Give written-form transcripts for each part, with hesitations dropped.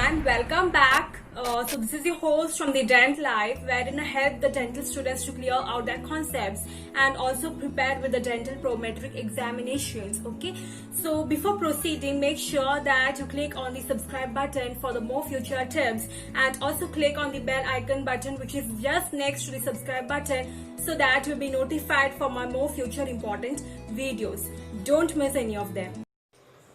everyone, welcome back. So this is your host from the Dent Life, wherein I help the dental students to clear out their concepts and also prepare with the dental prometric examinations. Okay, so before proceeding, make sure that you click on the subscribe button for the more future tips, and also click on the bell icon button which is just next to the subscribe button, so that you'll be notified for my more future important videos. Don't miss any of them.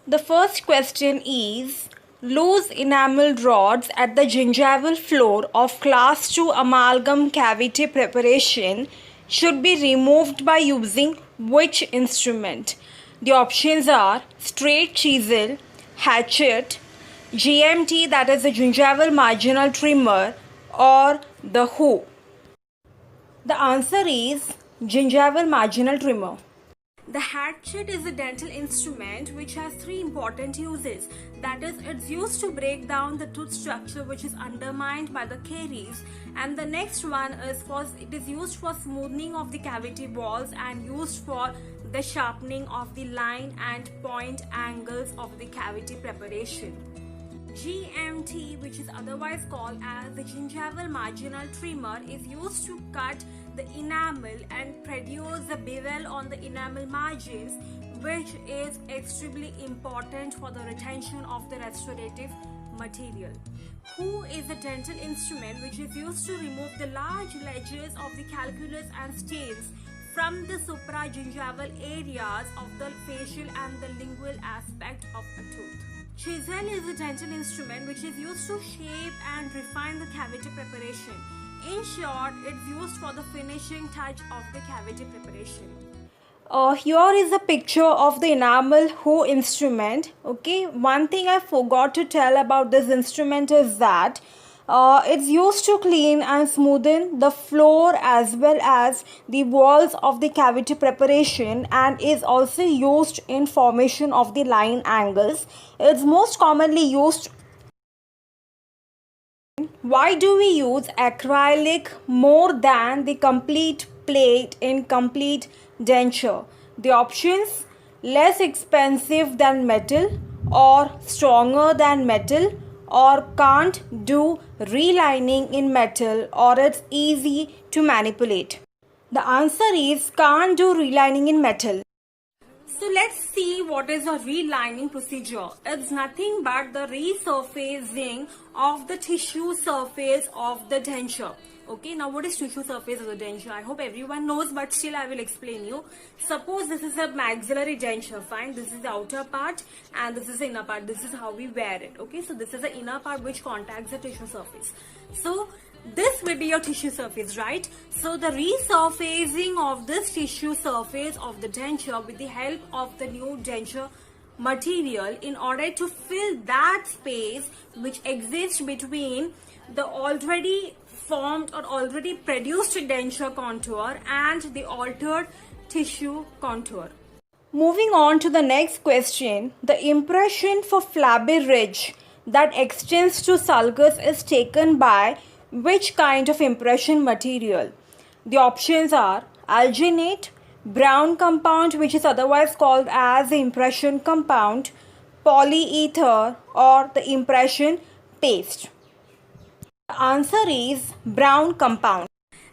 The first question is, loose enamel rods at the gingival floor of class 2 amalgam cavity preparation should be removed by using which instrument? The options are straight chisel, hatchet, GMT, that is the gingival marginal trimmer, or the hoe. The answer is gingival marginal trimmer. The hatchet is a dental instrument which has three important uses. That is, it's used to break down the tooth structure which is undermined by the caries, and the next one is it is used for smoothing of the cavity walls and used for the sharpening of the line and point angles of the cavity preparation. GMT, which is otherwise called as the gingival marginal trimmer, is used to cut the enamel and produce the bevel on the enamel margins, which is extremely important for the retention of the restorative material. Hoe is a dental instrument which is used to remove the large ledges of the calculus and stains from the supragingival areas of the facial and the lingual aspect of a tooth. Chisel is a dental instrument which is used to shape and refine the cavity preparation. In short, it's used for the finishing touch of the cavity preparation. Here is a picture of the enamel hoe instrument. Okay, one thing I forgot to tell about this instrument is that it's used to clean and smoothen the floor as well as the walls of the cavity preparation, and is also used in formation of the line angles. It's most commonly used. Why do we use acrylic more than the complete plate in complete denture? The options: less expensive than metal, or stronger than metal, or can't do relining in metal, or it's easy to manipulate. The answer is can't do relining in metal. So let's see what is a relining procedure. It's nothing but the resurfacing of the tissue surface of the denture. Okay, now what is tissue surface of the denture? I hope everyone knows, but still I will explain you. Suppose this is a maxillary denture, fine. This is the outer part and this is the inner part. This is how we wear it. Okay, so this is the inner part which contacts the tissue surface. So this will be your tissue surface, right? So the resurfacing of this tissue surface of the denture with the help of the new denture material, in order to fill that space which exists between the already formed or already produced denture contour and the altered tissue contour. Moving on to the next question, the impression for flabby ridge that extends to sulcus is taken by which kind of impression material? The options are alginate, brown compound which is otherwise called as the impression compound, polyether, or the impression paste. The answer is brown compound.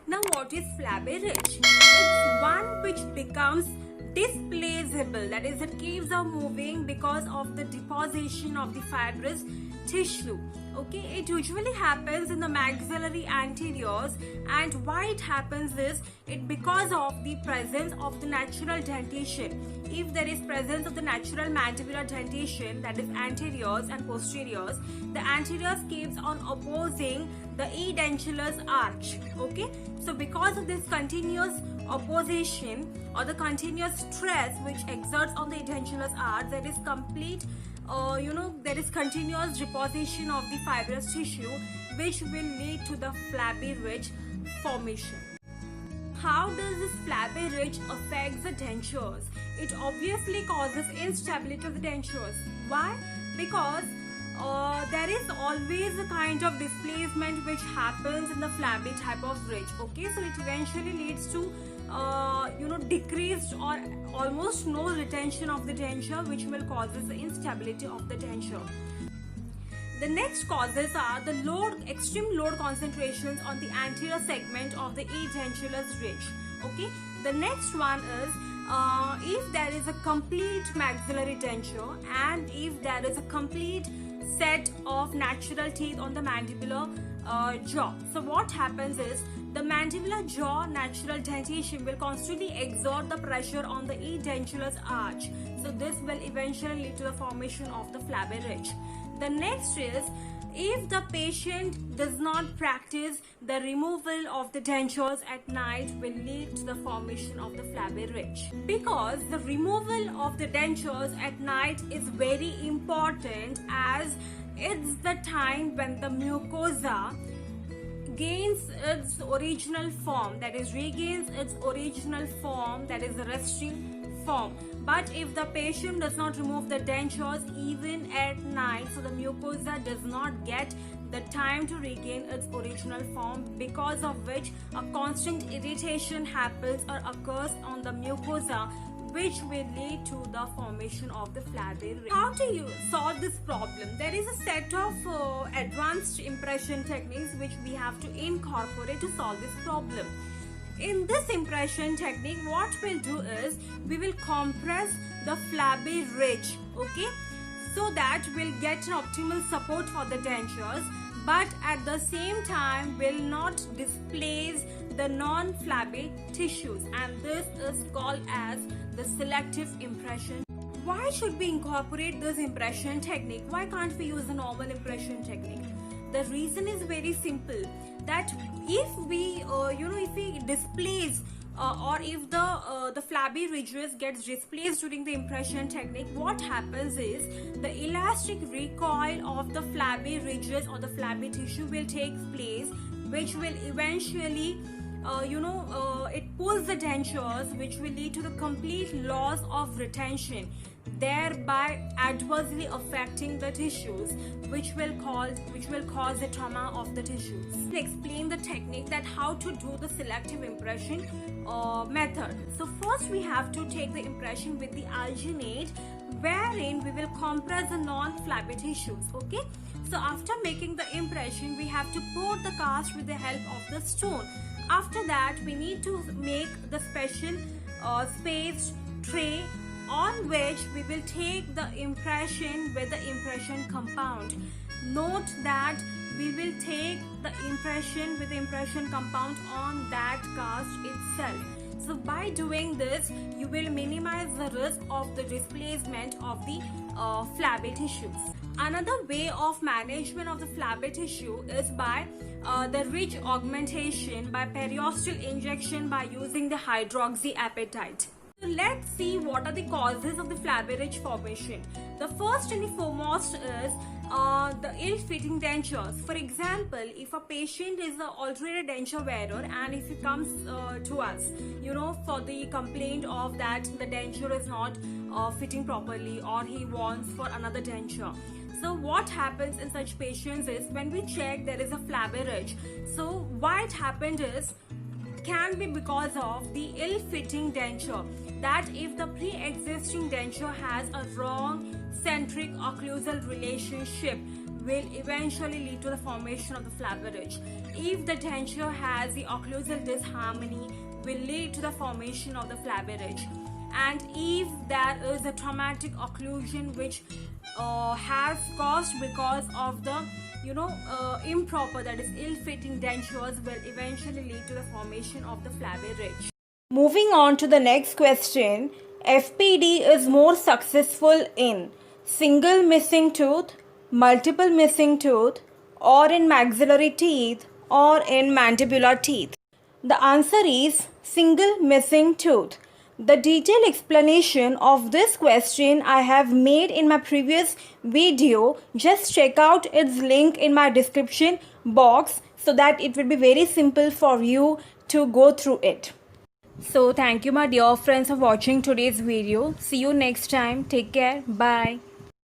Now what is flabby ridge? It's one which becomes displaceable, that is, it keeps on moving because of the deposition of the fibrous tissue. Okay, it usually happens in the maxillary anteriors, and why it happens is because of the presence of the natural dentation. If there is presence of the natural mandibular dentation, that is anteriors and posteriors, the anteriors keeps on opposing the edentulous arch. Okay, so because of this continuous opposition or the continuous stress which exerts on the edentulous arch, there is complete there is continuous deposition of the fibrous tissue, which will lead to the flabby ridge formation. How does this flabby ridge affect the dentures? It obviously causes instability of the dentures. Why? Because there is always a kind of displacement which happens in the flabby type of ridge. Okay, so it eventually leads to decreased or almost no retention of the denture, which will cause the instability of the denture. The next causes are the extreme load concentrations on the anterior segment of the edentulous ridge. Okay. The next one is if there is a complete maxillary denture and if there is a complete set of natural teeth on the mandibular jaw. So what happens is the mandibular jaw natural dentition will constantly exert the pressure on the edentulous arch. So this will eventually lead to the formation of the flabby ridge. The next is if the patient does not practice the removal of the dentures at night will lead to the formation of the flabby ridge. Because the removal of the dentures at night is very important as it's the time when the mucosa gains its original form, that is regains its original form, that is the resting form. But if the patient does not remove the dentures even at night, so the mucosa does not get the time to regain its original form, because of which a constant irritation happens or occurs on the mucosa, which will lead to the formation of the flabby ridge. How to solve this problem? There is a set of advanced impression techniques which we have to incorporate to solve this problem. In this impression technique, what we'll do is we will compress the flabby ridge, okay, so that we'll get an optimal support for the dentures, but at the same time will not displace the non-flabby tissues, and this is called as the selective impression. Why should we incorporate this impression technique? Why can't we use the normal impression technique? The reason is very simple, that if we if we displace or if the flabby ridges gets displaced during the impression technique, what happens is the elastic recoil of the flabby ridges or the flabby tissue will take place, which will eventually it pulls the dentures, which will lead to the complete loss of retention, thereby adversely affecting the tissues, which will cause the trauma of the tissues. I'll explain the technique that how to do the selective impression method. So first we have to take the impression with the alginate, wherein we will compress the non-flabby tissues. Okay. So after making the impression, we have to pour the cast with the help of the stone. After that, we need to make the special spaced tray on which we will take the impression with the impression compound. Note that we will take the impression with the impression compound on that cast itself. So by doing this, you will minimize the risk of the displacement of the flabby tissues. Another way of management of the flabby tissue is by the ridge augmentation by periosteal injection by using the hydroxyapatite. So let's see what are the causes of the flabby ridge formation. The first and the foremost is the ill-fitting dentures. For example, if a patient is an alternate denture wearer and if he comes to us, for the complaint of that the denture is not fitting properly or he wants for another denture. So what happens in such patients is when we check there is a flabby ridge. So why it happened is can be because of the ill-fitting denture, that if the pre-existing denture has a wrong centric occlusal relationship will eventually lead to the formation of the flabby ridge. If the denture has the occlusal disharmony will lead to the formation of the flabby ridge. And if there is a traumatic occlusion which has caused because of the improper, that is ill-fitting dentures, will eventually lead to the formation of the flabby ridge. Moving on to the next question, FPD is more successful in single missing tooth, multiple missing tooth, or in maxillary teeth, or in mandibular teeth? The answer is single missing tooth. The detailed explanation of this question I have made in my previous video. Just check out its link in my description box so that it will be very simple for you to go through it. So thank you my dear friends for watching today's video. See you next time. Take care. Bye.